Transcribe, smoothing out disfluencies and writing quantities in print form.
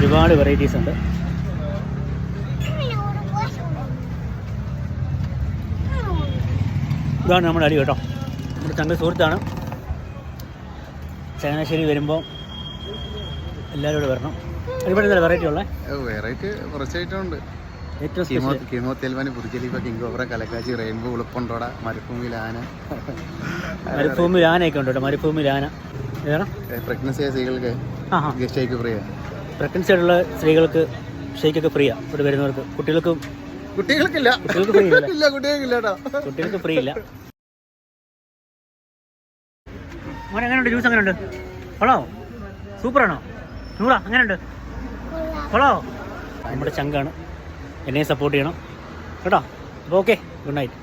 ഒരുപാട് വെറൈറ്റീസ് ഉണ്ട്. ഇതാണ് നമ്മുടെ അടി കേട്ടോ. നമ്മുടെ ചങ്ക സുഹൃത്താണ്. ചങ്ങനാശ്ശേരി വരുമ്പോൾ എല്ലാവരും ഇവിടെ വരണം. ഇവിടെ എന്താ വെറൈറ്റി ഉള്ളത്? വെറൈറ്റി കുറച്ചായിട്ടുണ്ട്. ഏറ്റവും കീമോത്തേൽവാന് പുതുച്ചലിപ്പ കിങ്കോബ്ര കലക്കാച്ചി റെയിൻബോ ഉളുപ്പുണ്ടോട മരുഭൂമിയിൽ ആന. മരുഭൂമിയിൽ ആനയൊക്കെ ഉണ്ട് കേട്ടോ. മരുഭൂമിയിൽ ആന ഏതാണ്? പ്രഗ്നൻസി ആയ സ്ത്രീകൾക്ക് ഷേക്ക് ഫ്രീ. പ്രഗ്നൻസി ആയിട്ടുള്ള സ്ത്രീകൾക്ക് ഷേക്കൊക്കെ ഫ്രീ ആണ് ഇവിടെ വരുന്നവർക്ക്. കുട്ടികൾക്കില്ല. കുട്ടികൾക്ക് ഫ്രീ ഇല്ല. കുട്ടികൾക്ക് ഫ്രീ ഇല്ല. മോനെ എങ്ങനെയുണ്ട്? ജ്യൂസ് എങ്ങനെയുണ്ട്? കൊള്ളാമോ? സൂപ്പറാണോ? നൂറാ എങ്ങനെയുണ്ട്? കൊള്ളാമോ? നമ്മുടെ ചങ്കാണ്. എന്നെ സപ്പോർട്ട് ചെയ്യണം കേട്ടോ. അപ്പോൾ ഓക്കെ, ഗുഡ് നൈറ്റ്.